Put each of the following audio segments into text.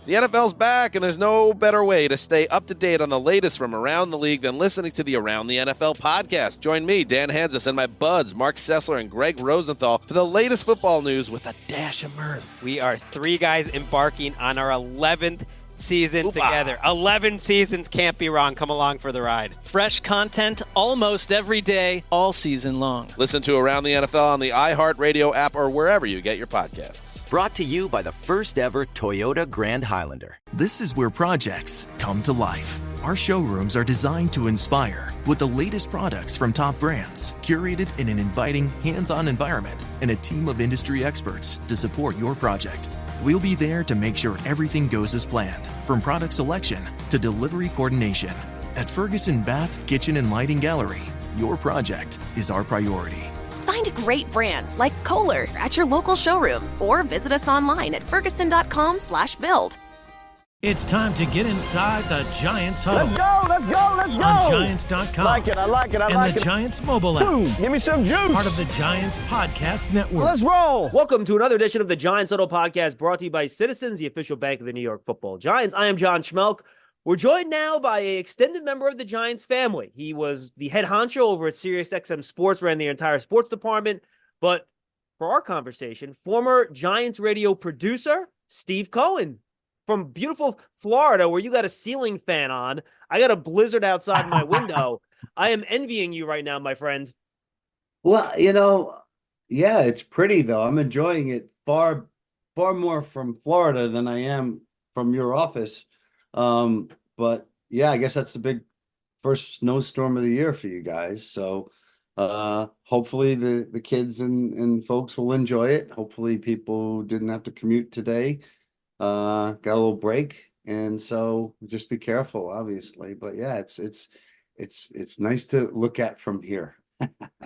The NFL's back, and there's no better way to stay up to date on the latest from around the league than listening to the Around the NFL podcast. Join me, Dan Hansis, and my buds, Mark Sessler and Greg Rosenthal, for the latest football news with a dash of mirth. We are three guys embarking on our 11th season together. 11 seasons, can't be wrong. Come along for the ride. Fresh content almost every day, all season long. Listen to Around the NFL on the iHeartRadio app or wherever you get your podcasts. Brought to you by the first ever Toyota Grand Highlander. This is where projects come to life. Our showrooms are designed to inspire with the latest products from top brands, curated in an inviting, hands-on environment, and a team of industry experts to support your project. We'll be there to make sure everything goes as planned, from product selection to delivery coordination. At Ferguson Bath, Kitchen, and Lighting Gallery, your project is our priority. Find great brands like Kohler at your local showroom or visit us online at ferguson.com/build. It's time to get inside the Giants Huddle. Let's go! On Giants.com. I like it. And the Giants mobile app. Boom, give me some juice. Part of the Giants Podcast Network. Let's roll. Welcome to another edition of the Giants Huddle podcast, brought to you by Citizens, the official bank of the New York Football Giants. I am John Schmelk. We're joined now by an extended member of the Giants family. He was the head honcho over at SiriusXM Sports, ran the entire sports department. But for our conversation, former Giants radio producer, Steve Cohen, from beautiful Florida, where you got a ceiling fan on. I got a blizzard outside my window. I am envying you right now, my friend. Well, yeah, it's pretty, though. I'm enjoying it far more from Florida than I am from your office. But yeah, I guess that's the big first snowstorm of the year for you guys. So hopefully the kids and folks will enjoy it. Hopefully people didn't have to commute today. Got a little break. And so just be careful, obviously. But yeah, it's nice to look at from here.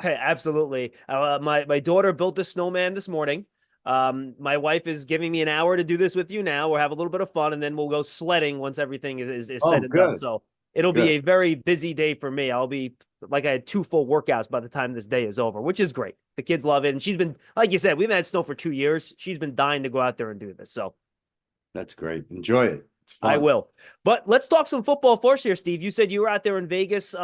Hey, absolutely. My daughter built a snowman this morning. My wife is giving me an hour to do this with you now. We'll have a little bit of fun, and then we'll go sledding once everything is said and done. So it'll be a very busy day for me. I'll be like I had 2 full workouts by the time this day is over, which is great. The kids love it. And she's been, like you said, we've had snow for 2 years. She's been dying to go out there and do this. So that's great. Enjoy it. It's fun. I will. But let's talk some football first here, Steve. You said you were out there in Vegas.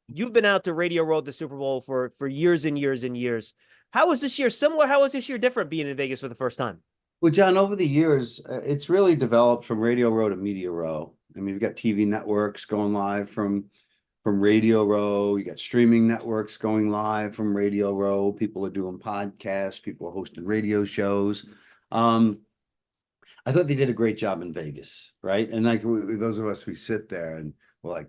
You've been out to Radio Road, the Super Bowl for years and years and years. How was this year similar? How was this year different being in Vegas for the first time? Well, John, over the years, it's really developed from Radio Row to Media Row. I mean, you've got TV networks going live from Radio Row. You got streaming networks going live from Radio Row. People are doing podcasts. People are hosting radio shows. I thought they did a great job in Vegas, right? And like those of us who sit there and we're like,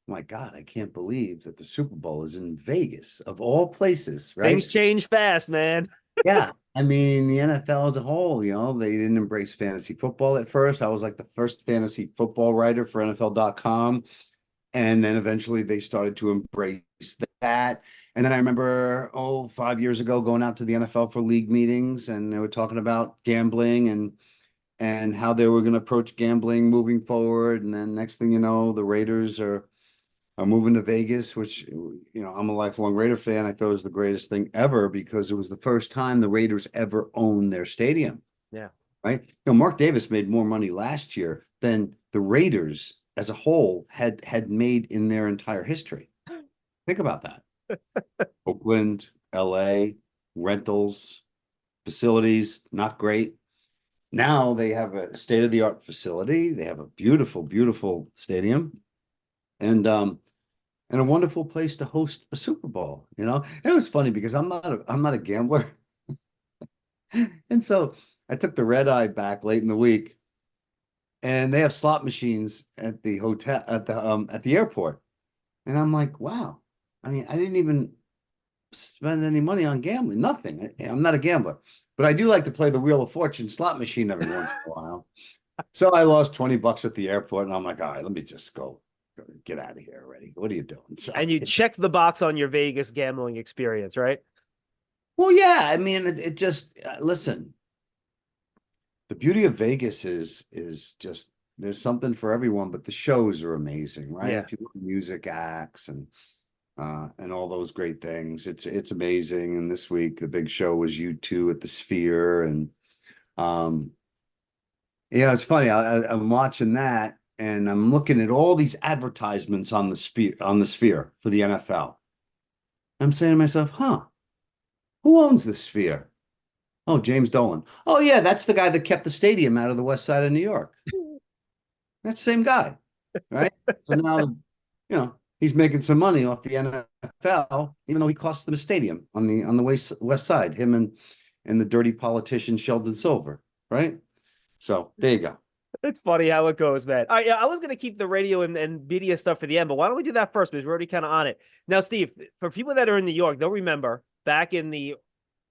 my God, I can't believe that the Super Bowl is in Vegas, of all places, right? Things change fast, man. Yeah. I mean, the NFL as a whole, they didn't embrace fantasy football at first. I was like the first fantasy football writer for NFL.com. And then eventually they started to embrace that. And then I remember, 5 years ago, going out to the NFL for league meetings, and they were talking about gambling and how they were going to approach gambling moving forward. And then next thing you know, the Raiders are moving to Vegas, which, I'm a lifelong Raider fan. I thought it was the greatest thing ever because it was the first time the Raiders ever owned their stadium. Yeah. Right. Mark Davis made more money last year than the Raiders as a whole had made in their entire history. Think about that. Oakland, LA, rentals, facilities, not great. Now they have a state-of-the-art facility. They have a beautiful, beautiful stadium. And a wonderful place to host a Super Bowl, And it was funny because I'm not a gambler. And so I took the red eye back late in the week, and they have slot machines at the hotel at the airport. And I'm like, wow. I mean, I didn't even spend any money on gambling, nothing. I'm not a gambler, but I do like to play the Wheel of Fortune slot machine every once in a while. So I lost $20 at the airport, and I'm like, all right, let me just go. Get out of here already. What are you doing? So, and you check the box on your Vegas gambling experience, right? Well, yeah. I mean, it just listen. The beauty of Vegas is just there's something for everyone, but the shows are amazing, right? Yeah. If you look at music acts and all those great things, it's amazing. And this week the big show was U2 at the Sphere, and Yeah, it's funny. I'm watching that, and I'm looking at all these advertisements on the Sphere for the NFL. I'm saying to myself, huh, who owns the Sphere? Oh, James Dolan. Oh, yeah, that's the guy that kept the stadium out of the west side of New York. That's the same guy, right? So now, he's making some money off the NFL, even though he cost them a stadium on the west side, him and the dirty politician Sheldon Silver, right? So there you go. It's funny how it goes, man. All right, yeah, I was gonna keep the radio and media stuff for the end, but why don't we do that first? Because we're already kind of on it. Now, Steve, for people that are in New York, they'll remember back in the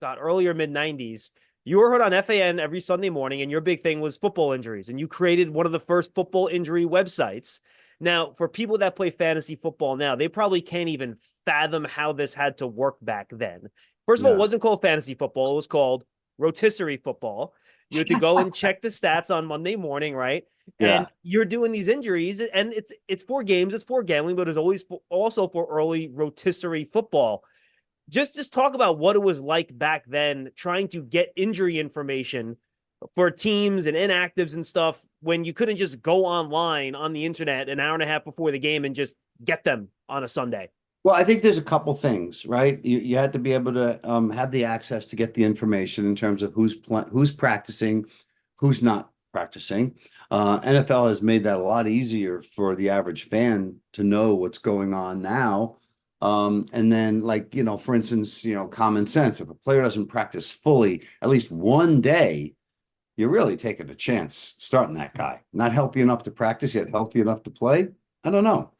earlier mid 90s, you were heard on FAN every Sunday morning, and your big thing was football injuries, and you created one of the first football injury websites. Now, for people that play fantasy football now, they probably can't even fathom how this had to work back then. First of all, it Yeah. wasn't called fantasy football, it was called rotisserie football. You had to go and check the stats on Monday morning, right? And Yeah. you're doing these injuries, and it's for games, it's for gambling, but it's always also for early rotisserie football. Just talk about what it was like back then, trying to get injury information for teams and inactives and stuff when you couldn't just go online on the internet an hour and a half before the game and just get them on a Sunday. Well, I think there's a couple things, right? You had to be able to have the access to get the information in terms of who's practicing, who's not practicing. NFL has made that a lot easier for the average fan to know what's going on now. And then, like, for instance, common sense. If a player doesn't practice fully at least one day, you're really taking a chance starting that guy. Not healthy enough to practice, yet healthy enough to play. I don't know.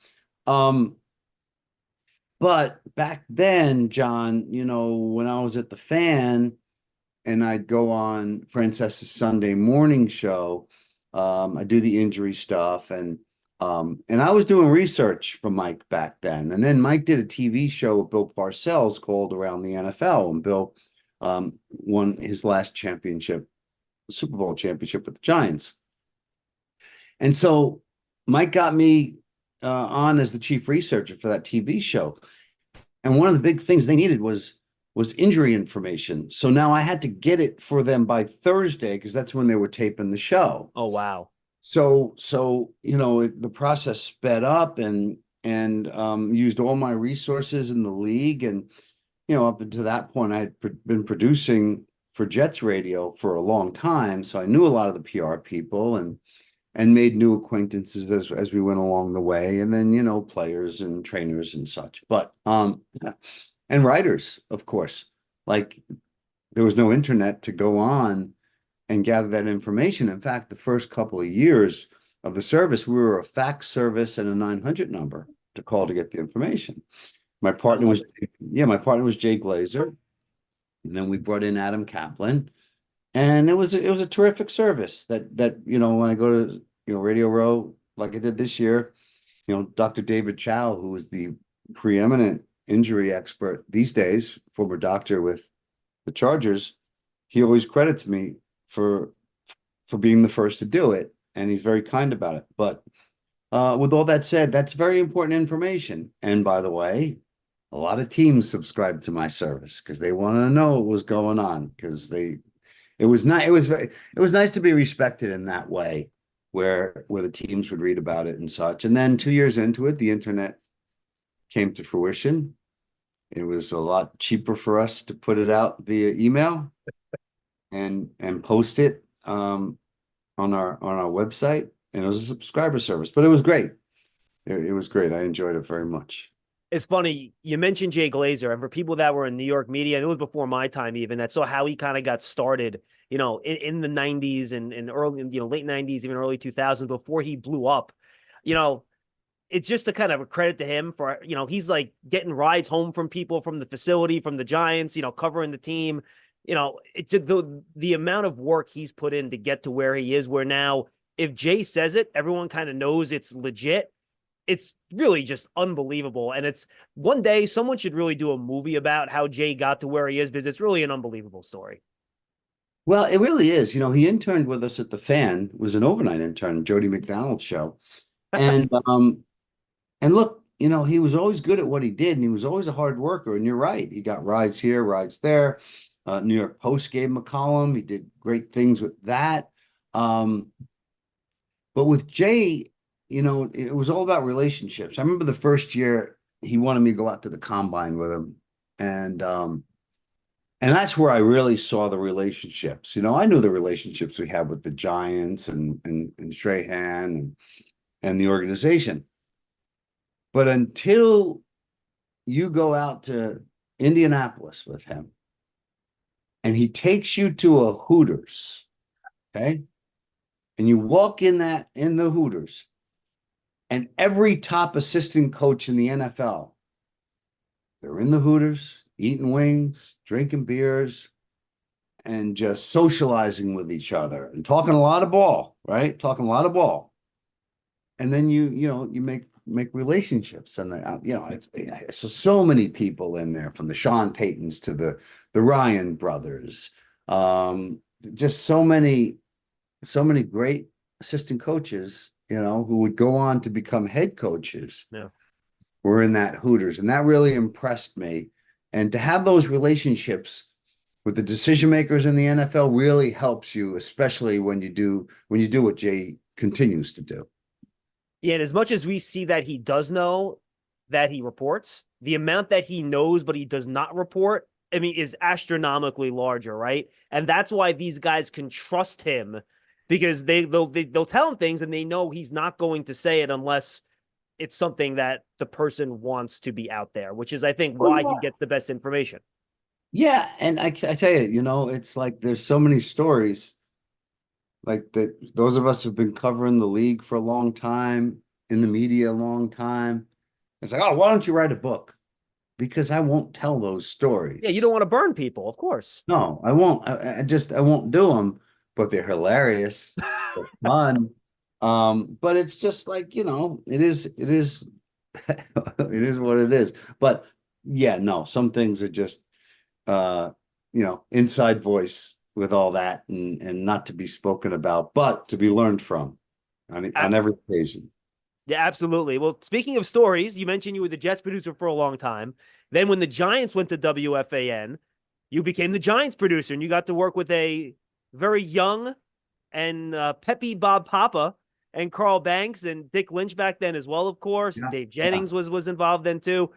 But back then, John, when I was at the Fan and I'd go on Frances's Sunday morning show, I do the injury stuff, and I was doing research for Mike back then. And then Mike did a TV show with Bill Parcells called Around the NFL, and Bill won his last championship, Super Bowl championship with the Giants. And so Mike got me on as the chief researcher for that TV show. And one of the big things they needed was injury information. So now I had to get it for them by Thursday because that's when they were taping the show. Oh, wow. So the process sped up and used all my resources in the league. And up until that point, I had been producing for Jets Radio for a long time, so I knew a lot of the PR people and made new acquaintances as we went along the way, and then players and trainers and such. But and writers, of course. Like, there was no internet to go on and gather that information. In fact, the first couple of years of the service, we were a fax service and a 900 number to call to get the information. My partner was Jay Glazer, and then we brought in Adam Kaplan, and it was a terrific service. That when I go to Radio Row like I did this year, Dr. David Chow, who is the preeminent injury expert these days, former doctor with the Chargers, he always credits me for being the first to do it, and he's very kind about it. But with all that said, that's very important information. And by the way, a lot of teams subscribe to my service because they want to know what was going on, because it was nice to be respected in that way, where the teams would read about it and such. And then 2 years into it, the internet came to fruition. It was a lot cheaper for us to put it out via email and post it on our website, and it was a subscriber service, but it was great. It was great. I enjoyed it very much. It's funny, you mentioned Jay Glazer, and for people that were in New York media, and it was before my time even, that saw how he kind of got started, in the 90s and early, late 90s, even early 2000s, before he blew up. It's just a kind of a credit to him for, he's like getting rides home from people from the facility, from the Giants, covering the team. It's the amount of work he's put in to get to where he is, where now if Jay says it, everyone kind of knows it's legit. It's really just unbelievable. And it's one day someone should really do a movie about how Jay got to where he is, because it's really an unbelievable story. Well, it really is. He interned with us at the Fan, was an overnight intern, Jody McDonald's show. And and look, he was always good at what he did, and he was always a hard worker. And you're right. He got rides here, rides there. New York Post gave him a column. He did great things with that. But with Jay, it was all about relationships. I remember the first year he wanted me to go out to the combine with him. And that's where I really saw the relationships. I knew the relationships we had with the Giants and Strahan and the organization. But until you go out to Indianapolis with him and he takes you to a Hooters, okay? And you walk in the Hooters, and every top assistant coach in the NFL, they're in the Hooters, eating wings, drinking beers, and just socializing with each other and talking a lot of ball, right? Talking a lot of ball. And then you make relationships, and so many people in there, from the Sean Paytons to the Ryan brothers, just so many great assistant coaches, who would go on to become head coaches. Yeah. Were in that Hooters, and that really impressed me. And to have those relationships with the decision makers in the NFL really helps you, especially when you do what Jay continues to do. Yeah, and as much as we see that he does know that he reports, the amount that he knows but he does not report, I mean, is astronomically larger, right? And that's why these guys can trust him, because they'll tell him things and they know he's not going to say it unless it's something that the person wants to be out there, which is, I think, why he gets the best information. Yeah, and I tell you, it's like there's so many stories like that. Those of us who've been covering the league for a long time, in the media a long time, it's like, oh, why don't you write a book? Because I won't tell those stories. Yeah, you don't want to burn people, of course. No, I won't. I won't do them, but they're hilarious. They're fun. But it's just like, it is it is what it is. But yeah, no, some things are just inside voice with all that, and not to be spoken about, but to be learned from on every occasion. Yeah, absolutely. Well, speaking of stories, you mentioned you were the Jets producer for a long time. Then when the Giants went to WFAN, you became the Giants producer, and you got to work with a very young and peppy Bob Papa and Carl Banks and Dick Lynch back then as well, of course. Yeah, Dave Jennings was involved then too.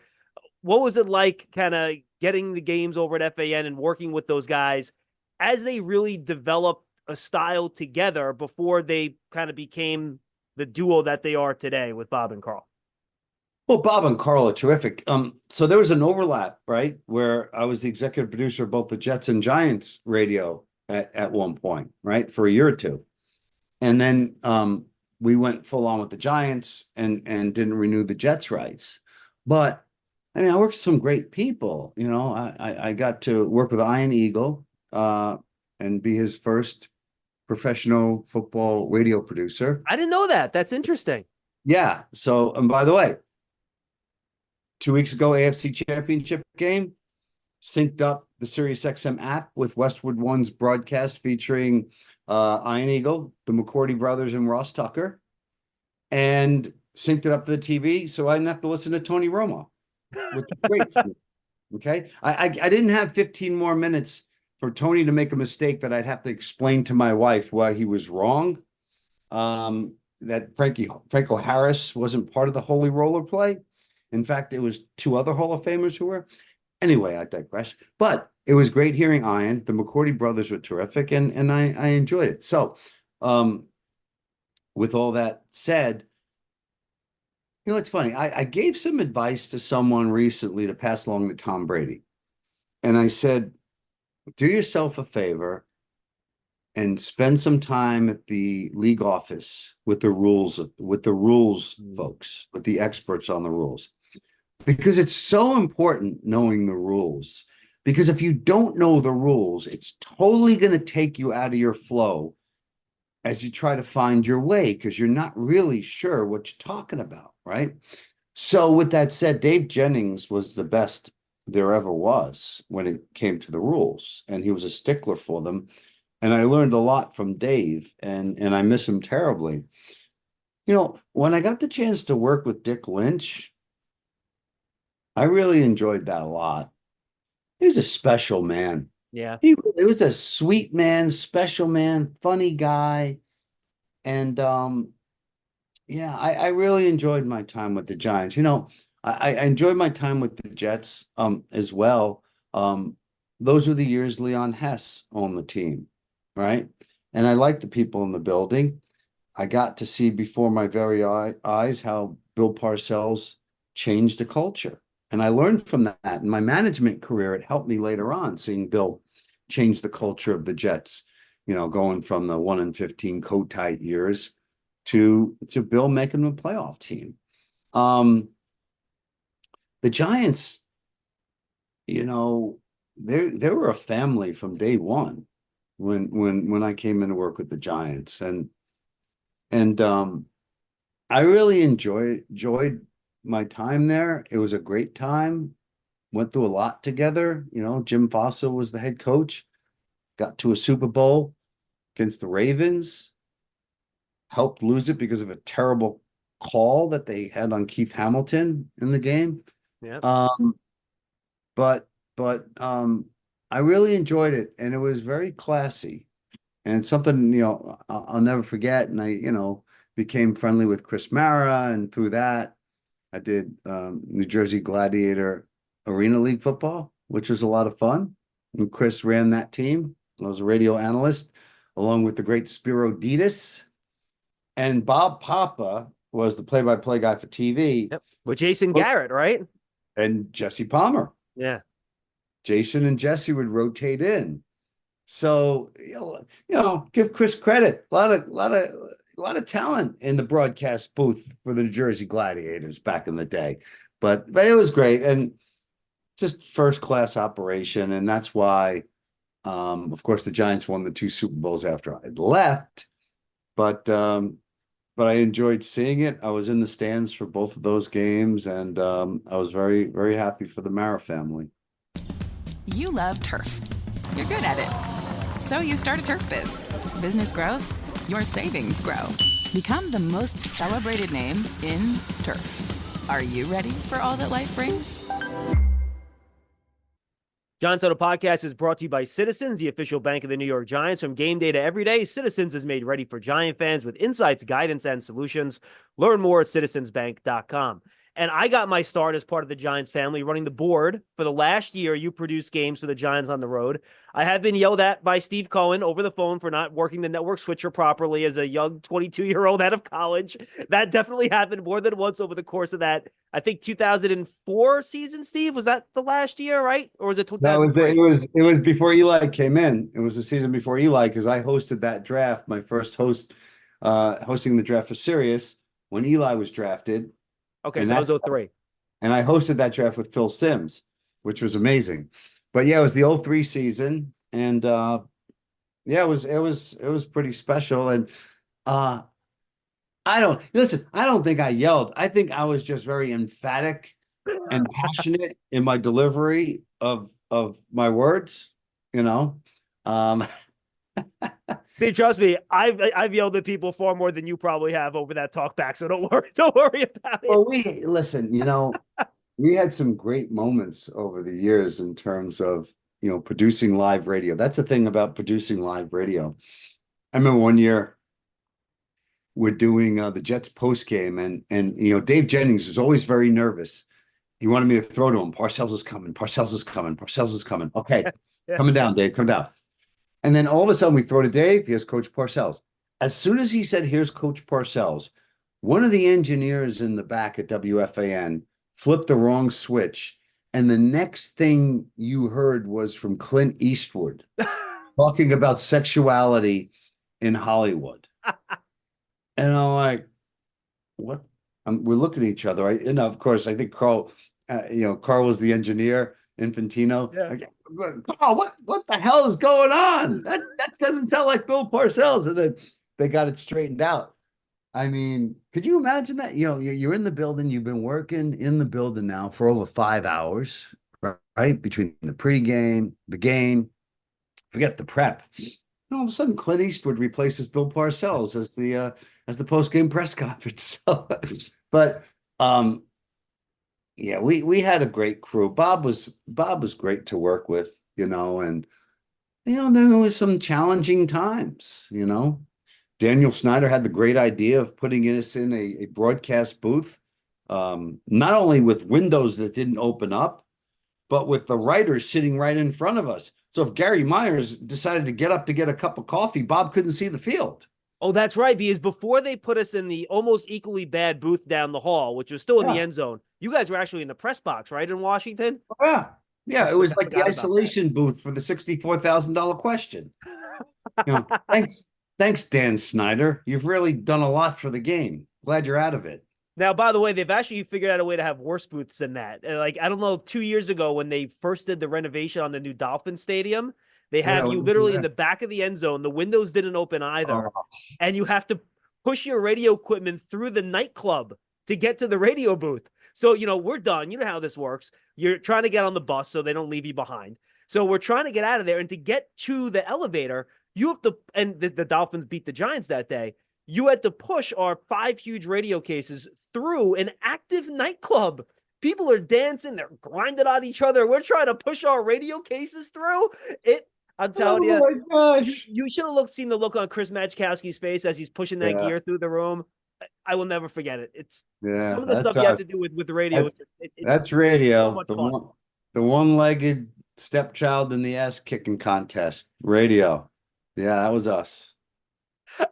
What was it like kind of getting the games over at FAN and working with those guys as they really developed a style together before they kind of became the duo that they are today with Bob and Carl? Well, Bob and Carl are terrific. So there was an overlap, right, where I was the executive producer of both the Jets and Giants radio at one point, right, for a year or two. And then we went full on with the Giants and didn't renew the Jets rights. But I mean, I worked with some great people. I got to work with Ian Eagle and be his first professional football radio producer. I didn't know that. That's interesting. Yeah. So, and by the way, 2 weeks ago, AFC Championship game, synced up the SiriusXM app with Westwood One's broadcast featuring Ian Eagle, the McCourty brothers, and Ross Tucker, and synced it up to the TV so I didn't have to listen to Tony Romo, which is great for me. Okay. I didn't have 15 more minutes for Tony to make a mistake that I'd have to explain to my wife why he was wrong. That Franco Harris wasn't part of the Holy Roller play. In fact, it was two other Hall of Famers who were. Anyway, I digress. But it was great hearing Ian. The McCourty brothers were terrific, and I enjoyed it. So, with all that said, it's funny. I gave some advice to someone recently to pass along to Tom Brady. And I said, do yourself a favor and spend some time at the league office with the rules folks, with the experts on the rules. Because it's so important knowing the rules. Because if you don't know the rules, it's totally going to take you out of your flow as you try to find your way, because you're not really sure what you're talking about, right? So with that said, Dave Jennings was the best there ever was when it came to the rules, and he was a stickler for them. And I learned a lot from Dave, and I miss him terribly. When I got the chance to work with Dick Lynch, I really enjoyed that a lot. He was a special man. Yeah. He was a sweet man, special man, funny guy. And Yeah, I really enjoyed my time with the Giants. I enjoyed my time with the Jets as well. Um, those were the years Leon Hess owned the team, right? And I liked the people in the building. I got to see before my very eyes how Bill Parcells changed the culture. And I learned from that. In my management career, it helped me later on seeing Bill change the culture of the Jets, going from the 1-15 coat tight years to Bill making them a playoff team. Um, the Giants, you know, they were a family from day one when I came in to work with the Giants. And I really enjoyed my time there. It was a great time. Went through a lot together. Jim Fossil was the head coach. Got to a Super Bowl against the Ravens. Helped lose it because of a terrible call that they had on Keith Hamilton in the game. Yeah. But I really enjoyed it, and it was very classy, and something I'll never forget. And I became friendly with Chris Mara, and through that I did New Jersey Gladiator Arena League football, which was a lot of fun. And Chris ran that team. I was a radio analyst, along with the great Spiro Ditas. And Bob Papa was the play-by-play guy for TV. Yep. With Jason Garrett, right? And Jesse Palmer. Yeah. Jason and Jesse would rotate in. So, give Chris credit. A lot of talent in the broadcast booth for the New Jersey Gladiators back in the day. But it was great, and just first class operation. And that's why, of course, the Giants won the 2 Super Bowls after I had left. But I enjoyed seeing it. I was in the stands for both of those games, and I was very, very happy for the Mara family. You love turf. You're good at it. So you start a turf biz. Business grows, your savings grow. Become the most celebrated name in turf. Are you ready for all that life brings? John Soto Podcast is brought to you by Citizens, the official bank of the New York Giants. From game day to every day, Citizens is made ready for Giant fans with insights, guidance, and solutions. Learn more at citizensbank.com. And I got my start as part of the Giants family running the board. For the last year, you produced games for the Giants on the road. I have been yelled at by Steve Cohen over the phone for not working the network switcher properly as a young 22-year-old out of college. That definitely happened more than once over the course of that, I think, 2004 season, Steve. Was that the last year, right? Or was it 2003? No, it was before Eli came in. It was the season before Eli, because I hosted that draft, my first hosting the draft for Sirius when Eli was drafted. Okay, so that was 03. And I hosted that draft with Phil Simms, which was amazing. But yeah, it was the 03 season. And yeah, it was pretty special. And I don't think I yelled. I think I was just very emphatic and passionate in my delivery of my words, Steve, trust me, I've yelled at people far more than you probably have over that talk back. So don't worry about it. Well, we had some great moments over the years in terms of, producing live radio. That's the thing about producing live radio. I remember one year we're doing the Jets post game, and Dave Jennings was always very nervous. He wanted me to throw to him. Parcells is coming. Parcells is coming. Parcells is coming. Okay, Yeah. Coming down, Dave. Come down. And then all of a sudden we throw to Dave. Here's Coach Parcells. As soon as he said, "Here's Coach Parcells," one of the engineers in the back at WFAN flipped the wrong switch. And the next thing you heard was from Clint Eastwood talking about sexuality in Hollywood. And I'm like, what? We're looking at each other. Of course, I think Carl was the engineer, Infantino. Yeah. Like, oh, what the hell is going on? That doesn't sound like Bill Parcells. And then they got it straightened out. I mean, could you imagine that? You're in the building. You've been working in the building now for over 5 hours, right? Between the pregame, the game, forget the prep. And all of a sudden, Clint Eastwood replaces Bill Parcells as the post-game press conference. But yeah, we had a great crew. Bob was great to work with, and there was some challenging times, Daniel Snyder had the great idea of putting us in a broadcast booth, not only with windows that didn't open up, but with the writers sitting right in front of us. So if Gary Myers decided to get up to get a cup of coffee, Bob couldn't see the field. Oh, that's right. Because before they put us in the almost equally bad booth down the hall, which was still in the end zone, you guys were actually in the press box, right, in Washington? Oh, yeah. Yeah, it was like the isolation booth for the $64,000 question. Thanks, Dan Snyder. You've really done a lot for the game. Glad you're out of it. Now, by the way, they've actually figured out a way to have worse booths than that. Like, I don't know, 2 years ago when they first did the renovation on the new Dolphin Stadium, they have you literally in the back of the end zone. The windows didn't open either. And you have to push your radio equipment through the nightclub to get to the radio booth. So, we're done. You know how this works. You're trying to get on the bus so they don't leave you behind. So we're trying to get out of there. And to get to the elevator, you have to, and the Dolphins beat the Giants that day. You had to push our 5 huge radio cases through an active nightclub. People are dancing. They're grinding on each other. We're trying to push our radio cases through it. I'm telling you, my gosh. You should have seen the look on Chris Magikowski's face as he's pushing that gear through the room. I will never forget it. It's some of the stuff you have to do with the radio. That's radio. So the one-legged stepchild in the ass kicking contest. Radio. Yeah, that was us.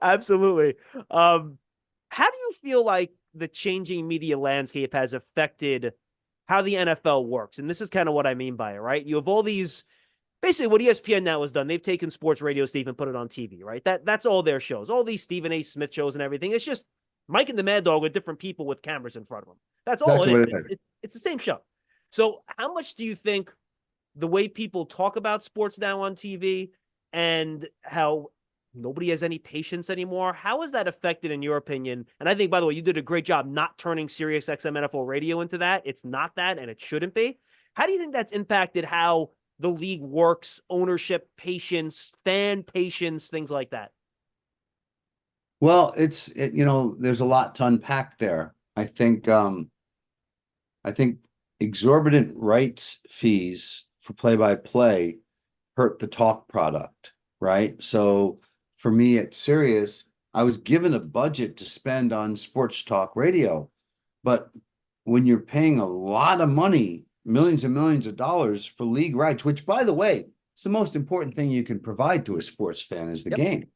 Absolutely. How do you feel like the changing media landscape has affected how the NFL works? And this is kind of what I mean by it, right? You have all these, basically what ESPN now has done. They've taken sports radio, Steve, and put it on TV, right? That's all their shows, all these Stephen A. Smith shows and everything. It's just Mike and the Mad Dog with different people with cameras in front of them. That's all it is. It's the same show. So how much do you think the way people talk about sports now on TV and how nobody has any patience anymore, how is that affected in your opinion? And I think, by the way, you did a great job not turning Sirius XM NFL radio into that. It's not that, and it shouldn't be. How do you think that's impacted how the league works, ownership, patience, fan patience, things like that? Well, there's a lot to unpack there. I think exorbitant rights fees for play-by-play hurt the talk product, right? So for me at Sirius, I was given a budget to spend on sports talk radio, but when you're paying a lot of money, millions and millions of dollars for league rights, which, by the way, is the most important thing you can provide to a sports fan is the game.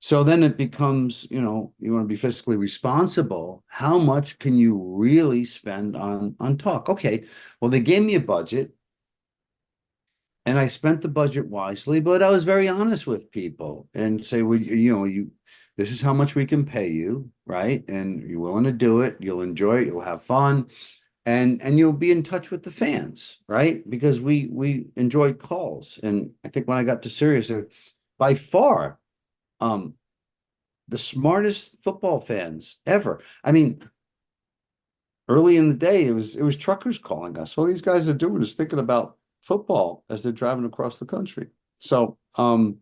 So then it becomes, you want to be fiscally responsible. How much can you really spend on talk? Okay, well, they gave me a budget and I spent the budget wisely, but I was very honest with people and say, well, this is how much we can pay you, right? And you're willing to do it. You'll enjoy it. You'll have fun. And you'll be in touch with the fans, right? Because we enjoyed calls. And I think when I got to Sirius, by far, the smartest football fans ever. I mean, early in the day, it was truckers calling us. All these guys are doing is thinking about football as they're driving across the country. So, but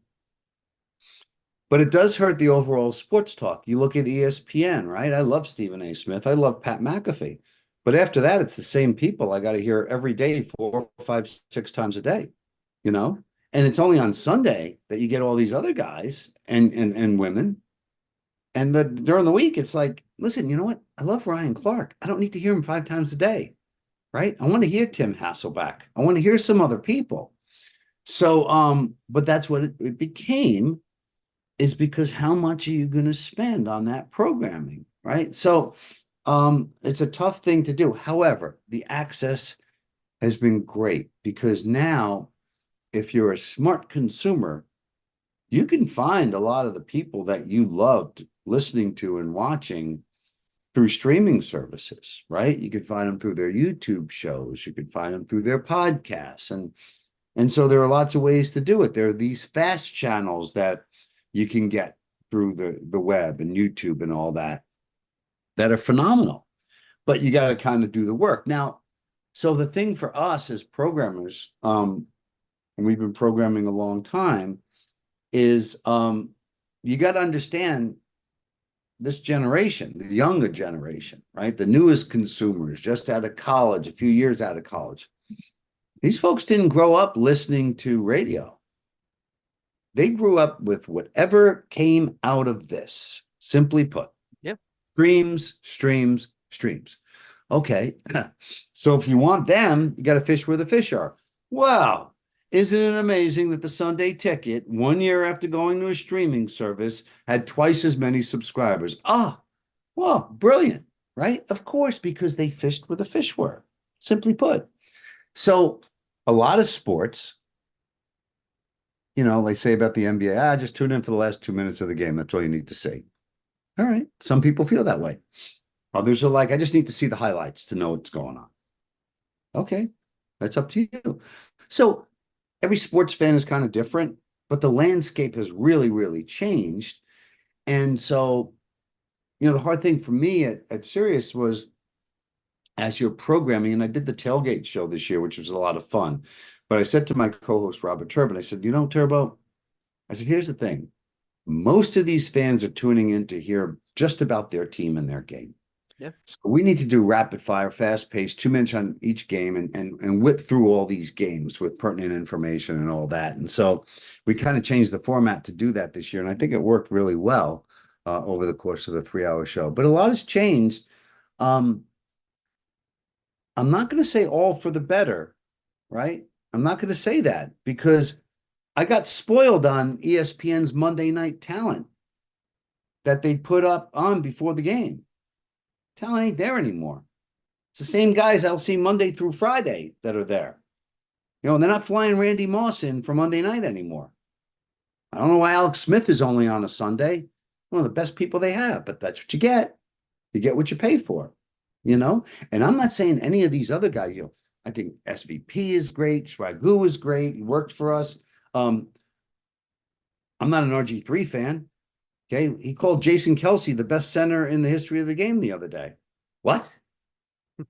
it does hurt the overall sports talk. You look at ESPN, right? I love Stephen A. Smith. I love Pat McAfee. But after that, it's the same people I got to hear every day, 4, 5, 6 times a day, And it's only on Sunday that you get all these other guys and women. And during the week, it's like, listen, you know what? I love Ryan Clark. I don't need to hear him 5 times a day, right? I want to hear Tim Hasselbeck. I want to hear some other people. So, but that's what it became, is because how much are you going to spend on that programming, right? So it's a tough thing to do. However, the access has been great because now, if you're a smart consumer, you can find a lot of the people that you loved listening to and watching through streaming services, right? You could find them through their YouTube shows. You could find them through their podcasts. And so there are lots of ways to do it. There are these fast channels that you can get through the web and YouTube and all that are phenomenal. But you got to kind of do the work. Now, so the thing for us as programmers, and we've been programming a long time, is you got to understand this generation, the younger generation, right? The newest consumers, just out of college, a few years out of college. These folks didn't grow up listening to radio. They grew up with whatever came out of this, simply put. Yeah. Streams, streams, streams. Okay. So if you want them, you got to fish where the fish are. Wow. Isn't it amazing that the Sunday Ticket, 1 year after going to a streaming service, had twice as many subscribers? Ah, well, brilliant, right? Of course, because they fished where the fish were, simply put. So a lot of sports, they say about the NBA, just tune in for the last 2 minutes of the game. That's all you need to see. All right. Some people feel that way. Others are like, I just need to see the highlights to know what's going on. Okay. That's up to you. So every sports fan is kind of different, but the landscape has really, really changed. And so, the hard thing for me at Sirius was, as you're programming, and I did the tailgate show this year, which was a lot of fun. But I said to my co-host, Robert Turbin, I said, Turbo, I said, here's the thing. Most of these fans are tuning in to hear just about their team and their game. Yeah. So we need to do rapid fire, fast paced, 2 minutes on each game and whip through all these games with pertinent information and all that. And so we kind of changed the format to do that this year. And I think it worked really well over the course of the 3-hour show. But a lot has changed. I'm not going to say all for the better, right? I'm not going to say that because I got spoiled on ESPN's Monday Night Talent that they put up on before the game. Talent ain't there anymore. It's the same guys I'll see Monday through Friday that are there. And they're not flying Randy Moss in for Monday night anymore. I don't know why Alex Smith is only on a Sunday. One of the best people they have, but that's what you get. You get what you pay for, And I'm not saying any of these other guys, I think SVP is great. Swagoo is great. He worked for us. I'm not an RG3 fan. Okay. He called Jason Kelsey the best center in the history of the game the other day. What? You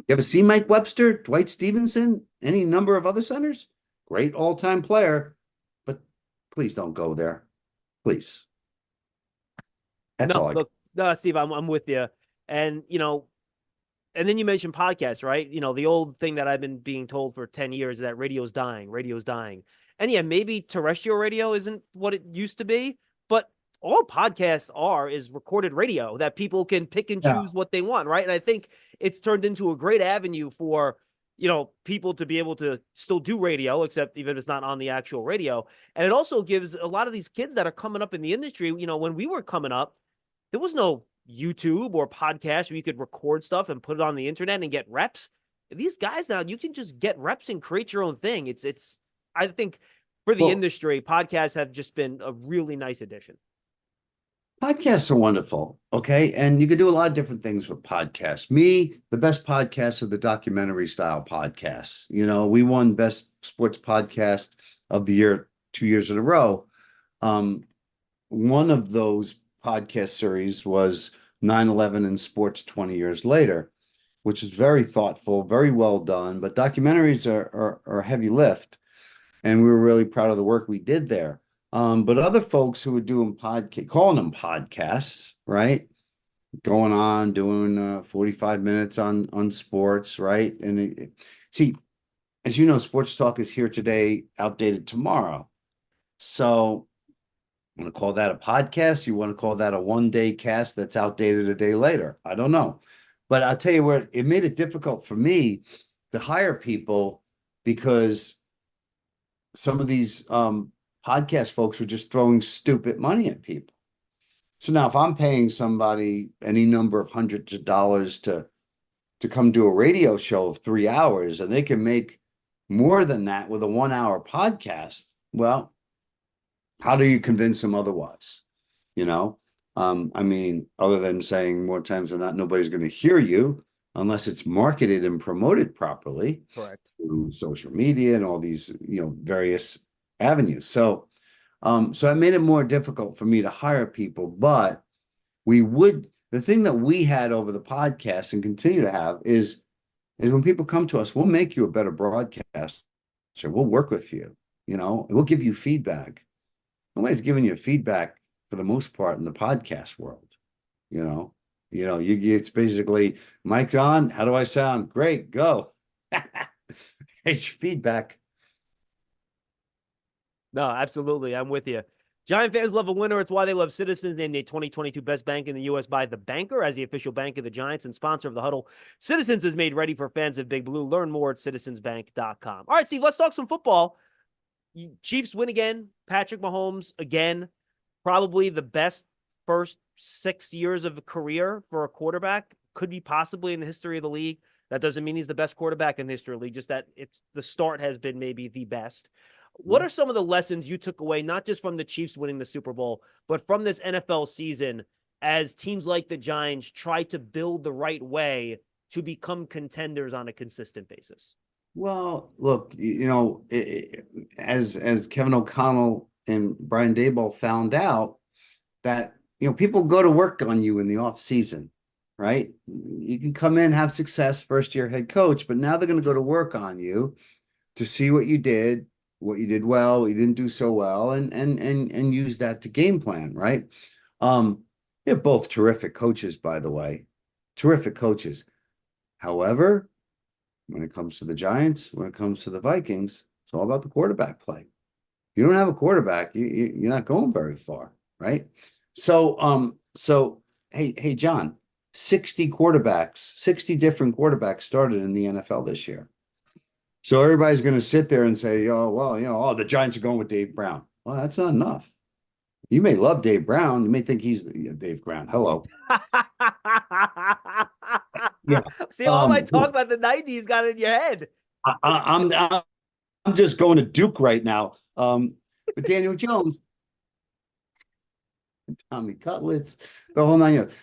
ever see Mike Webster, Dwight Stevenson, any number of other centers? Great all-time player, but please don't go there. Please. That's all. No, Steve, I'm with you. And, and then you mentioned podcasts, right? The old thing that I've been being told for 10 years is that radio's dying. And yeah, maybe terrestrial radio isn't what it used to be, but all podcasts is recorded radio that people can pick and choose what they want, right? And I think it's turned into a great avenue for, people to be able to still do radio, except even if it's not on the actual radio. And it also gives a lot of these kids that are coming up in the industry, when we were coming up, there was no YouTube or podcast where you could record stuff and put it on the internet and get reps. These guys now, you can just get reps and create your own thing. It's I think for the industry, podcasts have just been a really nice addition. Podcasts are wonderful, okay? And you can do a lot of different things with podcasts. The best podcasts are the documentary style podcasts. We won Best Sports Podcast of the Year 2 years in a row. One of those podcast series was 9/11 in sports 20 years later, which is very thoughtful, very well done. But documentaries are a heavy lift, and we were really proud of the work we did there. But other folks who were doing calling them podcasts, right? Going on, doing 45 minutes on sports, right? And see, as you know, sports talk is here today, outdated tomorrow. So you want to call that a podcast? You want to call that a one-day cast that's outdated a day later? I don't know. But I'll tell you what, it made it difficult for me to hire people because some of these podcast folks were just throwing stupid money at people. So now if I'm paying somebody any number of hundreds of dollars to come do a radio show of 3 hours and they can make more than that with a 1 hour podcast, well, how do you convince them otherwise? Other than saying more times than not, nobody's going to hear you unless it's marketed and promoted properly. Correct. Through social media and all these, various avenues. So it made it more difficult for me to hire people, but the thing that we had over the podcast and continue to have is when people come to us, we'll make you a better broadcaster. We'll work with you, we'll give you feedback. Nobody's giving you feedback for the most part in the podcast world. It's basically mic on. How do I sound? Great. Go. It's your feedback. No, absolutely. I'm with you. Giant fans love a winner. It's why they love Citizens, named the 2022 best bank in the U.S. by The Banker as the official bank of the Giants and sponsor of the Huddle. Citizens is made ready for fans of Big Blue. Learn more at citizensbank.com. All right, Steve, let's talk some football. Chiefs win again. Patrick Mahomes again. Probably the best first 6 years of a career for a quarterback. Could be possibly in the history of the league. That doesn't mean he's the best quarterback in the history of the league, just that the start has been maybe the best. What are some of the lessons you took away, not just from the Chiefs winning the Super Bowl, but from this NFL season as teams like the Giants try to build the right way to become contenders on a consistent basis? Well, look, as Kevin O'Connell and Brian Daboll found out that, people go to work on you in the off season, right? You can come in, have success, first year head coach, but now they're going to go to work on you to see what you did well, what you didn't do so well, and use that to game plan, right? They're both terrific coaches, by the way, terrific coaches. However, when it comes to the Giants, when it comes to the Vikings, it's all about the quarterback play. If you don't have a quarterback, you're not going very far, right? So, hey, John, 60 different quarterbacks started in the NFL this year. So everybody's going to sit there and say, oh, well, the Giants are going with Dave Brown. Well, that's not enough. You may love Dave Brown. You may think he's Dave Brown. Hello. Yeah. See, all my talk about the 90s got in your head. I'm just going to Duke right now. But Daniel Jones, Tommy Cutlets, the whole nine yards.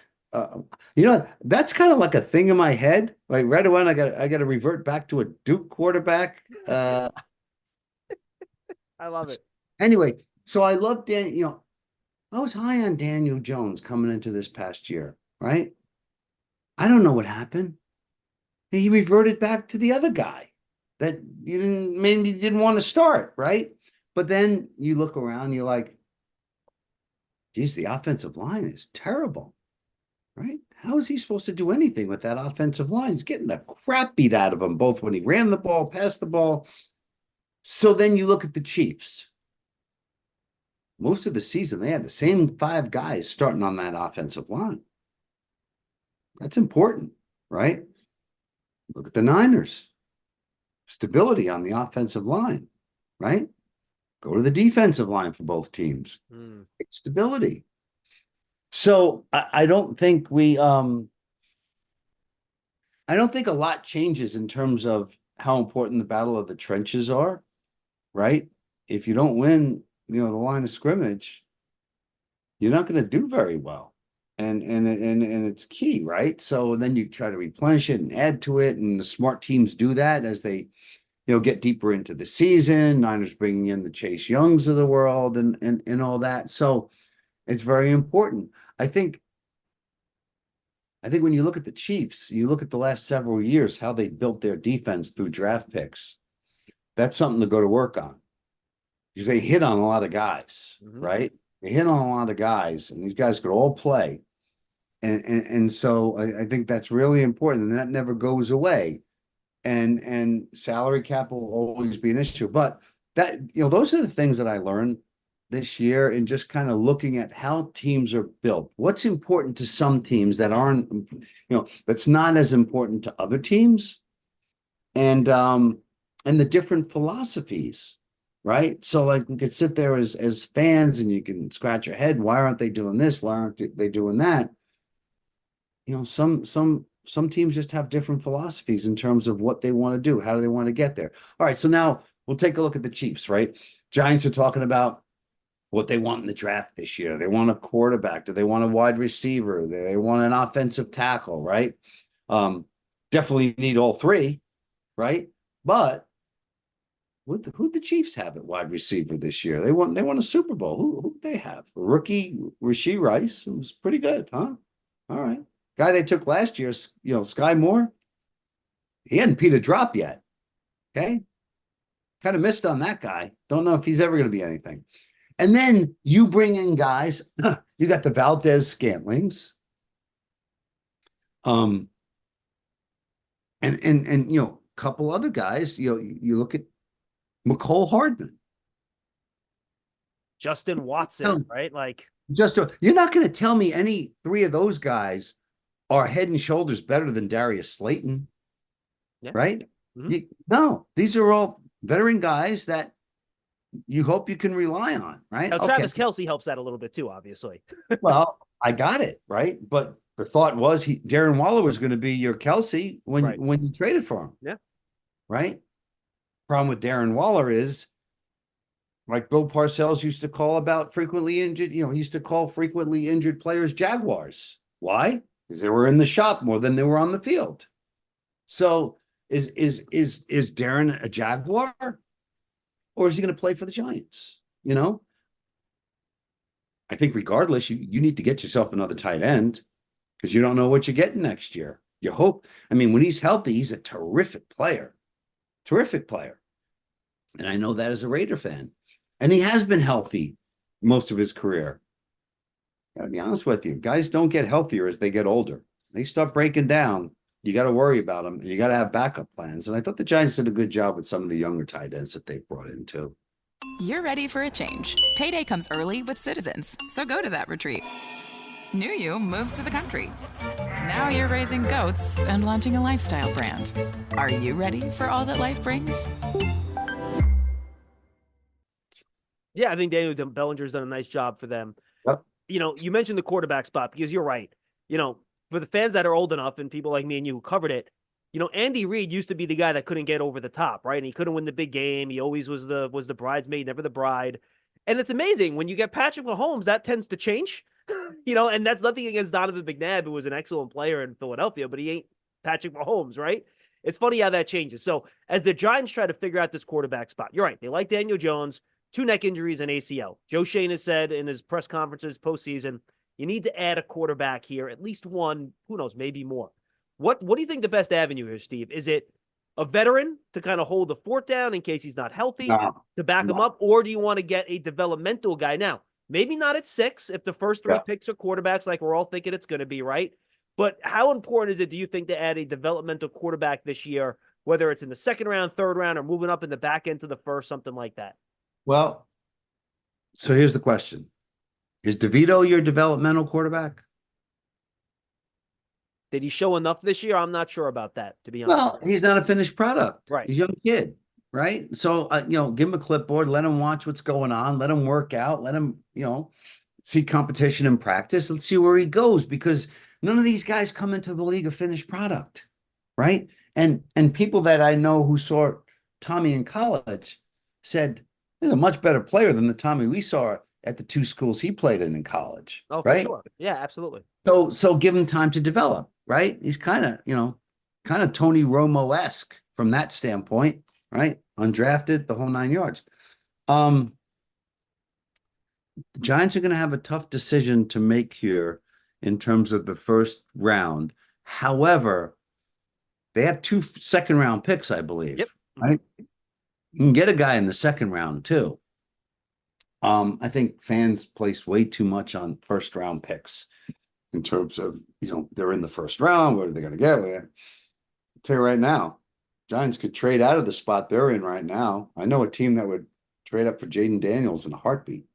That's kind of like a thing in my head. Like right away, I got to revert back to a Duke quarterback. I love it. Anyway, so I love Dan. I was high on Daniel Jones coming into this past year, right? I don't know what happened. He reverted back to the other guy that maybe didn't want to start, right? But then you look around, you're like, geez, the offensive line is terrible, right? How is he supposed to do anything with that offensive line? He's getting the crap beat out of him, both when he ran the ball, passed the ball. So then you look at the Chiefs. Most of the season, they had the same 5 guys starting on that offensive line. That's important, right? Look at the Niners. Stability on the offensive line, right? Go to the defensive line for both teams. It's stability. So I don't think I don't think a lot changes in terms of how important the battle of the trenches are, right? If you don't win, the line of scrimmage, you're not going to do very well. And it's key, right? So then you try to replenish it and add to it, and the smart teams do that as they, get deeper into the season. Niners bringing in the Chase Youngs of the world and all that. So it's very important. I think when you look at the Chiefs, you look at the last several years, how they built their defense through draft picks. That's something to go to work on because they hit on a lot of guys, right? They hit on a lot of guys, and these guys could all play. And so I think that's really important, and that never goes away. And salary cap will always be an issue. But that, those are the things that I learned this year in just kind of looking at how teams are built. What's important to some teams that aren't, that's not as important to other teams. And the different philosophies. Right. So like we could sit there as fans and you can scratch your head. Why aren't they doing this? Why aren't they doing that? Some teams just have different philosophies in terms of what they want to do. How do they want to get there? All right. So now we'll take a look at the Chiefs, right? Giants are talking about what they want in the draft this year. They want a quarterback. Do they want a wide receiver? They want an offensive tackle, right? Definitely need all 3, right? But who'd the Chiefs have at wide receiver this year? They won a Super Bowl. Who'd they have? A rookie, Rashee Rice. It was pretty good, huh? All right. Guy they took last year, Sky Moore. He hadn't peed a drop yet. Okay. Kind of missed on that guy. Don't know if he's ever going to be anything. And then you bring in guys, you got the Valdez Scantlings. And couple other guys, you look at McCole Hardman. Justin Watson, right? Like, you're not going to tell me any three of those guys are head and shoulders better than Darius Slayton, yeah. right? Mm-hmm. No, these are all veteran guys that you hope you can rely on, right? Now, Travis Kelce helps that a little bit too, obviously. Well, I got it, right? But the thought was Darren Waller was going to be your Kelce when you traded for him. Yeah. Right? Problem with Darren Waller is, like Bill Parcells used to call about frequently injured, he used to call frequently injured players Jaguars. Why? Because they were in the shop more than they were on the field. So is Darren a Jaguar? Or is he going to play for the Giants? I think regardless, you need to get yourself another tight end because you don't know what you're getting next year. You hope. I mean, when he's healthy, he's a terrific player. Terrific player. And I know that as a Raider fan. And he has been healthy most of his career. Gotta be honest with you. Guys don't get healthier as they get older. They start breaking down. You got to worry about them. And you got to have backup plans. And I thought the Giants did a good job with some of the younger tight ends that they brought in too. You're ready for a change. Payday comes early with Citizens, so go to that retreat. New you moves to the country. Now you're raising goats and launching a lifestyle brand. Are you ready for all that life brings? Yeah, I think Daniel Bellinger's done a nice job for them. Yep. You mentioned the quarterback spot because you're right. For the fans that are old enough and people like me and you who covered it, Andy Reid used to be the guy that couldn't get over the top, right? And he couldn't win the big game. He always was the bridesmaid, never the bride. And it's amazing when you get Patrick Mahomes, that tends to change, and that's nothing against Donovan McNabb, who was an excellent player in Philadelphia, but he ain't Patrick Mahomes, right? It's funny how that changes. So as the Giants try to figure out this quarterback spot, you're right. They like Daniel Jones, 2 neck injuries and ACL. Joe Shane has said in his press conferences postseason, you need to add a quarterback here, at least one, who knows, maybe more. What do you think the best avenue here, Steve? Is it a veteran to kind of hold the fort down in case he's not healthy, to back him up, or do you want to get a developmental guy? Now, maybe not at 6 if the first 3 picks are quarterbacks like we're all thinking it's going to be, right? But how important is it, do you think, to add a developmental quarterback this year, whether it's in the 2nd round, 3rd round, or moving up in the back end to the 1st, something like that? Well, so here's the question. Is DeVito your developmental quarterback? Did he show enough this year? I'm not sure about that, to be honest. Well, he's not a finished product. Right. He's a young kid, right? So, give him a clipboard, let him watch what's going on, let him work out, let him, see competition in practice. Let's see where he goes, because none of these guys come into the league a finished product, right? And people that I know who saw Tommy in college said, he's a much better player than the Tommy we saw at the 2 schools he played in college. Oh, right? for sure. Yeah, absolutely. So give him time to develop, right? He's kind of Tony Romo-esque from that standpoint, right? Undrafted, the whole 9 yards. The Giants are going to have a tough decision to make here in terms of the 1st round. However, they have 2 second-round picks, I believe. Yep. Right? You can get a guy in the 2nd round too. I think fans place way too much on 1st-round picks in terms of, they're in the 1st round. What are they going to get? I'll tell you right now, Giants could trade out of the spot they're in right now. I know a team that would trade up for Jaden Daniels in a heartbeat.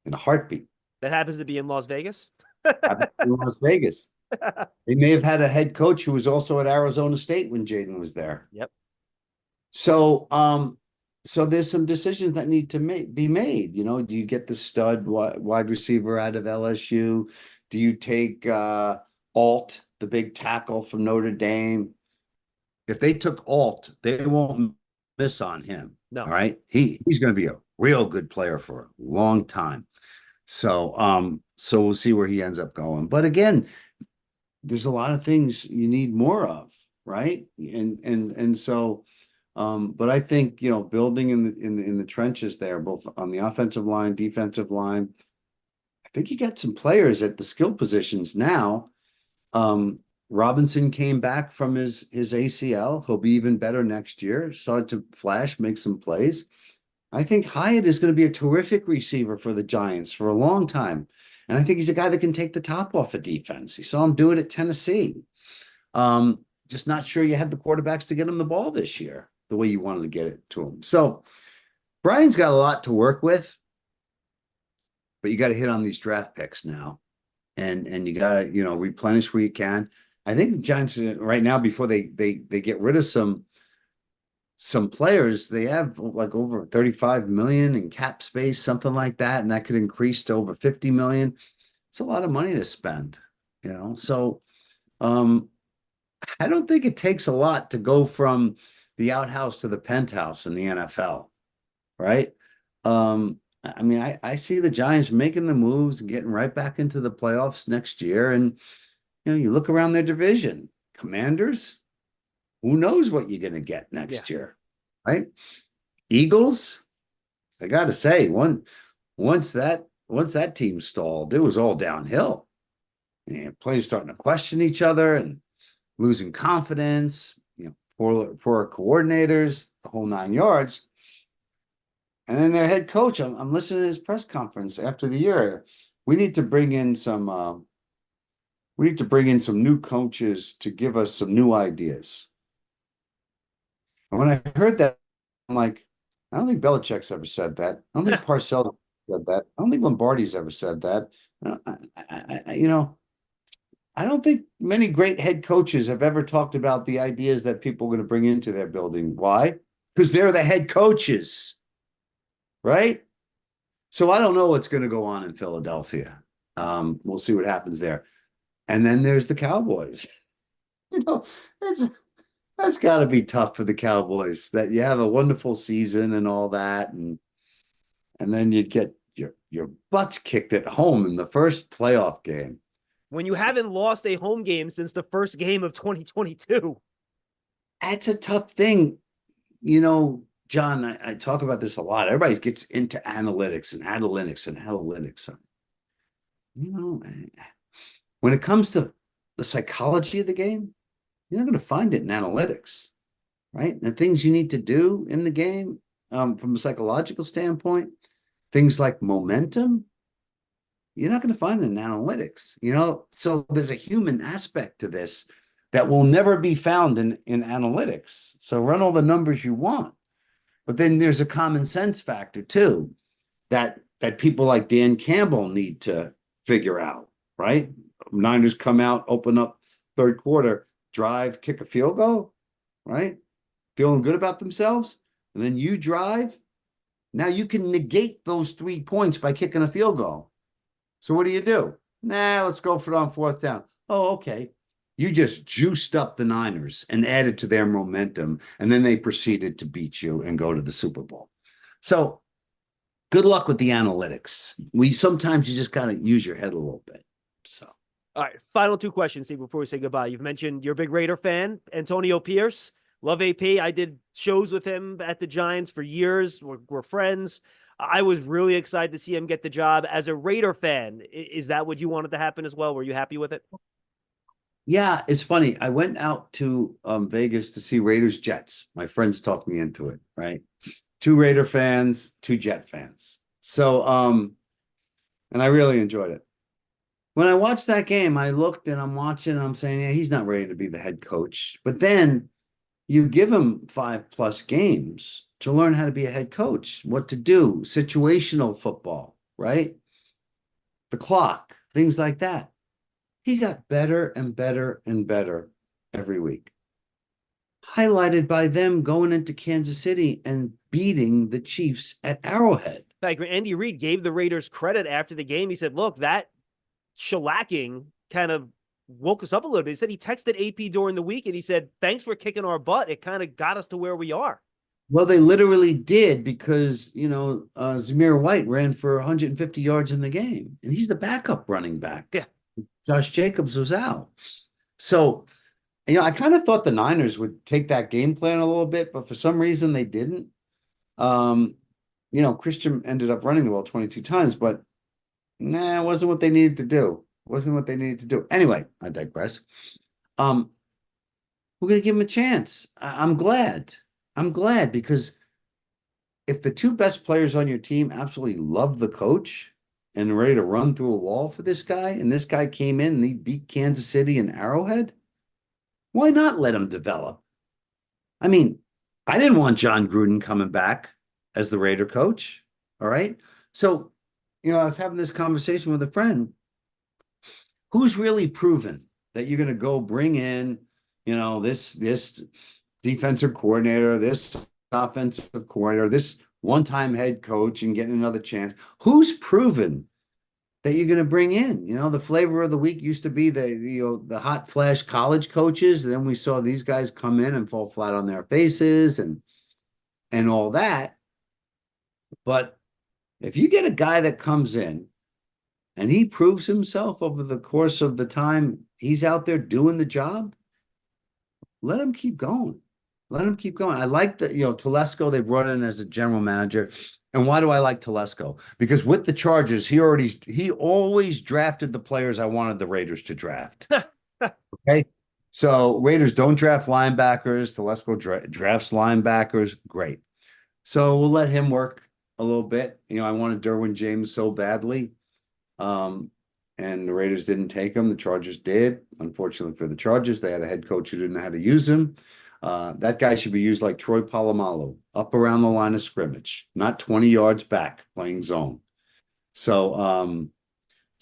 In a heartbeat. That happens to be in Las Vegas? In Las Vegas. They may have had a head coach who was also at Arizona State when Jaden was there. Yep. So, so there's some decisions that need to be made. Do you get the stud wide receiver out of LSU? Do you take Alt, the big tackle from Notre Dame? If they took Alt, they won't miss on him. No. All right. He's going to be a real good player for a long time. So, so we'll see where he ends up going. But again, there's a lot of things you need more of, right? And so, but I think, building in the trenches there, both on the offensive line, defensive line, I think you got some players at the skill positions now. Robinson came back from his ACL. He'll be even better next year. Started to flash, make some plays. I think Hyatt is going to be a terrific receiver for the Giants for a long time. And I think he's a guy that can take the top off of defense. You saw him do it at Tennessee. Just not sure you had the quarterbacks to get him the ball this year the way you wanted to get it to him. So Brian's got a lot to work with. but you got to hit on these draft picks now, and you got to replenish where you can. I think the Giants right now, before they get rid of some players, they have like over 35 million in cap space, something like that, and that could increase to over 50 million. It's a lot of money to spend, So I don't think it takes a lot to go from the outhouse to the penthouse in the NFL, right? I mean, I see the Giants making the moves and getting right back into the playoffs next year. And, you look around their division, Commanders, who knows what you're going to get next year, right? Eagles, I got to say, once that team stalled, it was all downhill. And players starting to question each other and losing confidence, poor coordinators, the whole 9 yards. And then their head coach, I'm listening to his press conference after the year. We need to bring in some new coaches to give us some new ideas. And when I heard that, I'm like, I don't think Belichick's ever said that. I don't think Parcells said that. I don't think Lombardi's ever said that. I don't think many great head coaches have ever talked about the ideas that people are going to bring into their building. Why? Because they're the head coaches, right? So I don't know what's going to go on in Philadelphia. We'll see what happens there. And then there's the Cowboys. That's got to be tough for the Cowboys, that you have a wonderful season and all that, and then you get your butts kicked at home in the first playoff game. When you haven't lost a home game since the first game of 2022. That's a tough thing. John, I talk about this a lot. Everybody gets into analytics. When it comes to the psychology of the game, you're not going to find it in analytics, right? The things you need to do in the game, from a psychological standpoint, things like momentum, you're not going to find it in analytics, So there's a human aspect to this that will never be found in analytics. So run all the numbers you want. But then there's a common sense factor too, that people like Dan Campbell need to figure out, right? Niners come out, open up third quarter, drive, kick a field goal, right? Feeling good about themselves. And then you drive. Now you can negate those 3 points by kicking a field goal. So what do? Let's go for it on fourth down. Oh, okay. You just juiced up the Niners and added to their momentum, and then they proceeded to beat you and go to the Super Bowl. So good luck with the analytics. Sometimes you just gotta use your head a little bit. So, all right, final 2 questions, Steve, before we say goodbye. You've mentioned you're a big Raider fan, Antonio Pierce. Love AP. I did shows with him at the Giants for years. We're friends. I was really excited to see him get the job. As a Raider fan, is that what you wanted to happen as well? Were you happy with it? Yeah, it's funny. I went out to Vegas to see Raiders Jets. My friends talked me into it, right? 2 Raider fans, 2 Jet fans. So, and I really enjoyed it. When I watched that game, I looked and I'm watching and I'm saying, yeah, he's not ready to be the head coach. But then you give him 5+ games to learn how to be a head coach, what to do, situational football, right? The clock, things like that. He got better and better and better every week. Highlighted by them going into Kansas City and beating the Chiefs at Arrowhead. Like Andy Reid gave the Raiders credit after the game. He said, look, that shellacking kind of woke us up a little bit. He said he texted AP during the week and he said, thanks for kicking our butt. It kind of got us to where we are. Well, they literally did, because, Zamir White ran for 150 yards in the game, and he's the backup running back. Yeah. Josh Jacobs was out. So, I kind of thought the Niners would take that game plan a little bit, but for some reason they didn't. Christian ended up running the ball 22 times, but it wasn't what they needed to do. Anyway, I digress. We're going to give him a chance. I'm glad, because if the 2 best players on your team absolutely love the coach and are ready to run through a wall for this guy, and this guy came in and he beat Kansas City and Arrowhead, why not let him develop? I mean, I didn't want John Gruden coming back as the Raider coach. All right. So I was having this conversation with a friend. Who's really proven that you're going to go bring in, this defensive coordinator, this offensive coordinator, this one-time head coach, and getting another chance? Who's proven that you're going to bring in? The flavor of the week used to be the hot flash college coaches. And then we saw these guys come in and fall flat on their faces and all that. But if you get a guy that comes in and he proves himself over the course of the time he's out there doing the job, let him keep going. Let him keep going. I like that, Telesco, they brought in as a general manager. And why do I like Telesco? Because with the Chargers, he always drafted the players I wanted the Raiders to draft. Okay. So Raiders don't draft linebackers. Telesco drafts linebackers. Great. So we'll let him work a little bit. I wanted Derwin James so badly. And the Raiders didn't take him. The Chargers did. Unfortunately for the Chargers, they had a head coach who didn't know how to use him. That guy should be used like Troy Polamalu, up around the line of scrimmage, not 20 yards back playing zone. So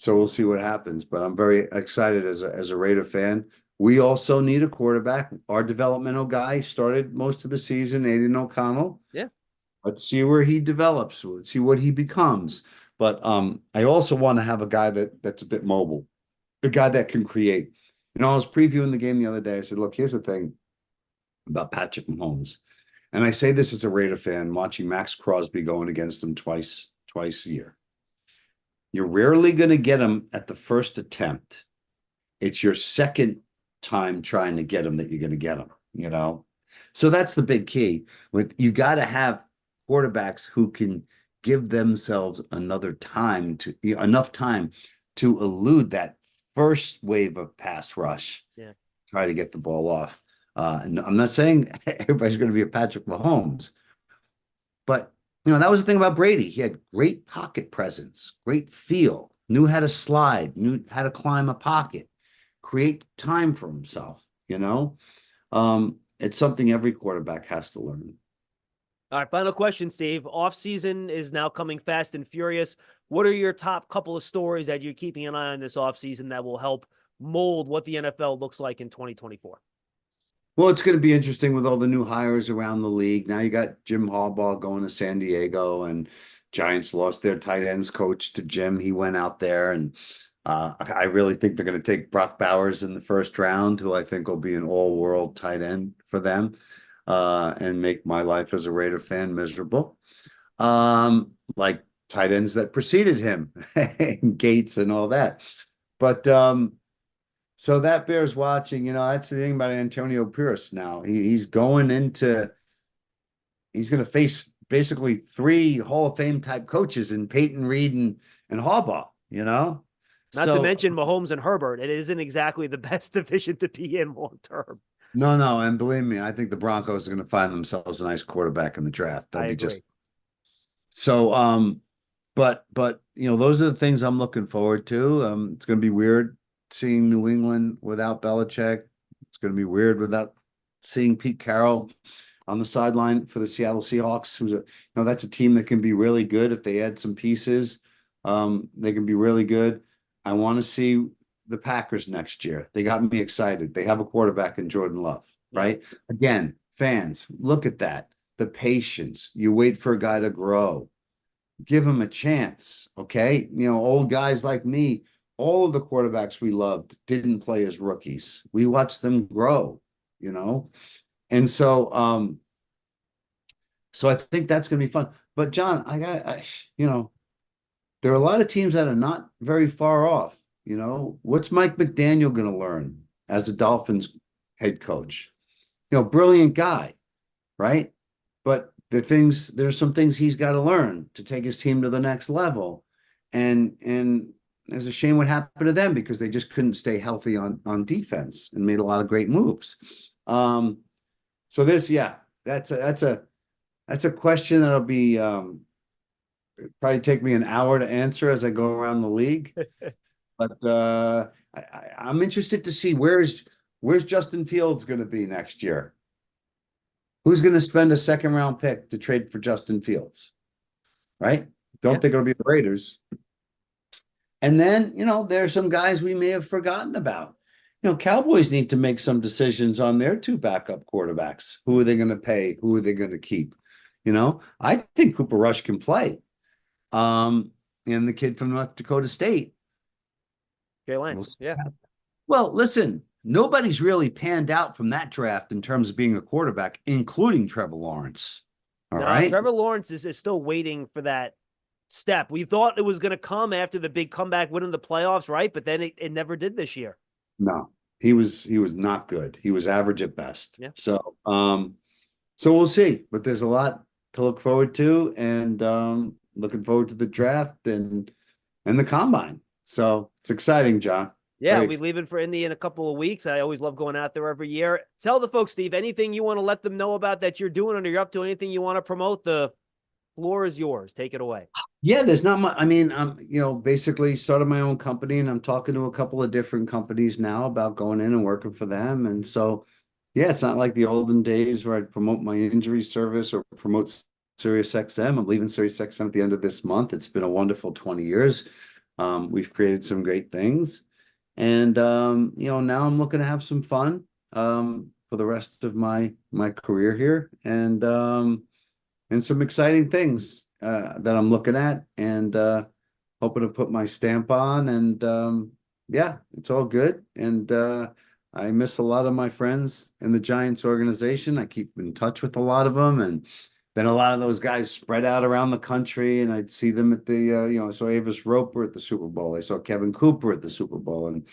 we'll see what happens. But I'm very excited as a Raider fan. We also need a quarterback. Our developmental guy started most of the season, Aiden O'Connell. Yeah. Let's see where he develops. Let's see what he becomes. But I also want to have a guy that's a bit mobile, a guy that can create. I was previewing the game the other day. I said, look, here's the thing about Patrick Mahomes. And I say this as a Raider fan, watching Max Crosby going against him twice a year. You're rarely going to get him at the first attempt. It's your second time trying to get him that you're going to get him, So that's the big key. You got to have quarterbacks who can give themselves enough time to elude that first wave of pass rush. Yeah. Try to get the ball off. And I'm not saying everybody's going to be a Patrick Mahomes, but that was the thing about Brady. He had great pocket presence, great feel, knew how to slide, knew how to climb a pocket, create time for himself. It's something every quarterback has to learn. All right, final question, Steve. Offseason is now coming fast and furious. What are your top couple of stories that you're keeping an eye on this offseason that will help mold what the NFL looks like in 2024? Well, it's going to be interesting with all the new hires around the league. Now you got Jim Harbaugh going to San Diego, and Giants lost their tight ends coach to Jim. He went out there, and I really think they're going to take Brock Bowers in the first round, who I think will be an all-world tight end for them. And make my life as a Raider fan miserable. Like tight ends that preceded him, Gates and all that. But so that bears watching. That's the thing about Antonio Pierce now. He's going to face basically 3 Hall of Fame type coaches in Peyton Reed and Harbaugh, Not to mention Mahomes and Herbert. It isn't exactly the best division to be in long term. No, and believe me, I think the Broncos are going to find themselves a nice quarterback in the draft. They'll be just so. But those are the things I'm looking forward to. It's going to be weird seeing New England without Belichick. It's going to be weird without seeing Pete Carroll on the sideline for the Seattle Seahawks. That's a team that can be really good if they add some pieces. They can be really good. I want to see the Packers next year. They got me excited. They have a quarterback in Jordan Love, right? Again, fans, look at that. The patience. You wait for a guy to grow. Give him a chance, okay? Old guys like me, all of the quarterbacks we loved didn't play as rookies. We watched them grow, And so I think that's going to be fun. But John, there are a lot of teams that are not very far off. What's Mike McDaniel going to learn as the Dolphins head coach? Brilliant guy, right? But there's some things he's got to learn to take his team to the next level. And there's a shame what happened to them because they just couldn't stay healthy on defense and made a lot of great moves. So that's a question that'll be probably take me an hour to answer as I go around the league. But I'm interested to see where's Justin Fields going to be next year. Who's going to spend a second round pick to trade for Justin Fields? Right? Don't think it'll be the Raiders. And then, there are some guys we may have forgotten about. Cowboys need to make some decisions on their two backup quarterbacks. Who are they going to pay? Who are they going to keep? I think Cooper Rush can play. And the kid from North Dakota State. Jay Lance, yeah. Well, listen, nobody's really panned out from that draft in terms of being a quarterback, including Trevor Lawrence. All right. Trevor Lawrence is still waiting for that step. We thought it was going to come after the big comeback win in the playoffs, right? But then it never did this year. No, he was not good. He was average at best. Yeah. So we'll see. But there's a lot to look forward to, and looking forward to the draft and the combine. So it's exciting, John. Yeah, we leave it for Indy in a couple of weeks. I always love going out there every year. Tell the folks, Steve, anything you want to let them know about that you're doing or you're up to, anything you want to promote, the floor is yours. Take it away. Yeah, there's not much. I mean, I'm, basically started my own company, and I'm talking to a couple of different companies now about going in and working for them. And so, yeah, it's not like the olden days where I'd promote my injury service or promote SiriusXM. I'm leaving SiriusXM at the end of this month. It's been a wonderful 20 years. We've created some great things. And, now I'm looking to have some fun for the rest of my career here, and some exciting things that I'm looking at, and hoping to put my stamp on. And yeah, it's all good. And I miss a lot of my friends in the Giants organization. I keep in touch with a lot of them, and then a lot of those guys spread out around the country, and I'd see them at the, I saw Avis Roper at the Super Bowl. I saw Kevin Cooper at the Super Bowl, and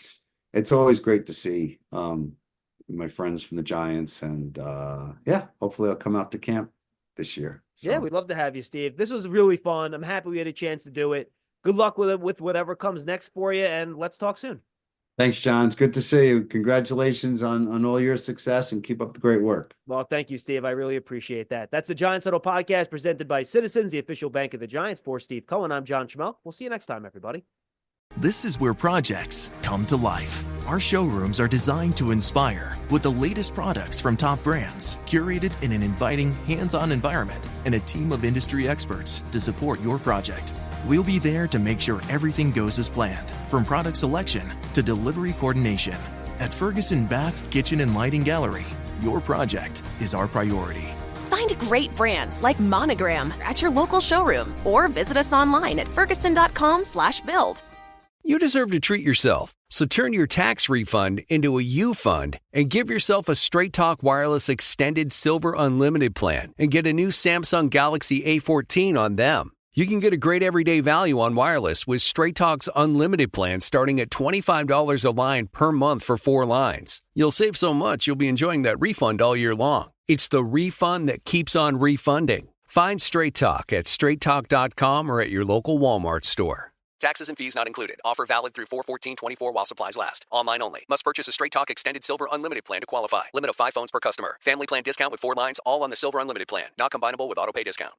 it's always great to see my friends from the Giants. And yeah, hopefully I'll come out to camp this year. So. Yeah, we'd love to have you, Steve. This was really fun. I'm happy we had a chance to do it. Good luck with it, with whatever comes next for you, and let's talk soon. Thanks, John. It's good to see you. Congratulations on all your success, and keep up the great work. Well, thank you, Steve. I really appreciate that. That's the Giants Huddle podcast presented by Citizens, the official bank of the Giants. For Steve Cohen, I'm John Schmelk. We'll see you next time, everybody. This is where projects come to life. Our showrooms are designed to inspire with the latest products from top brands, curated in an inviting, hands-on environment, and a team of industry experts to support your project. We'll be there to make sure everything goes as planned, from product selection to delivery coordination. At Ferguson Bath, Kitchen and Lighting Gallery, your project is our priority. Find great brands like Monogram at your local showroom or visit us online at ferguson.com/build. You deserve to treat yourself, so turn your tax refund into a U fund and give yourself a Straight Talk Wireless Extended Silver Unlimited plan and get a new Samsung Galaxy A14 on them. You can get a great everyday value on wireless with Straight Talk's Unlimited plan starting at $25 a line per month for 4 lines. You'll save so much you'll be enjoying that refund all year long. It's the refund that keeps on refunding. Find Straight Talk at straighttalk.com or at your local Walmart store. Taxes and fees not included. Offer valid through 4/14/24 while supplies last. Online only. Must purchase a Straight Talk Extended Silver Unlimited plan to qualify. Limit of 5 phones per customer. Family plan discount with 4 lines, all on the Silver Unlimited plan. Not combinable with auto pay discount.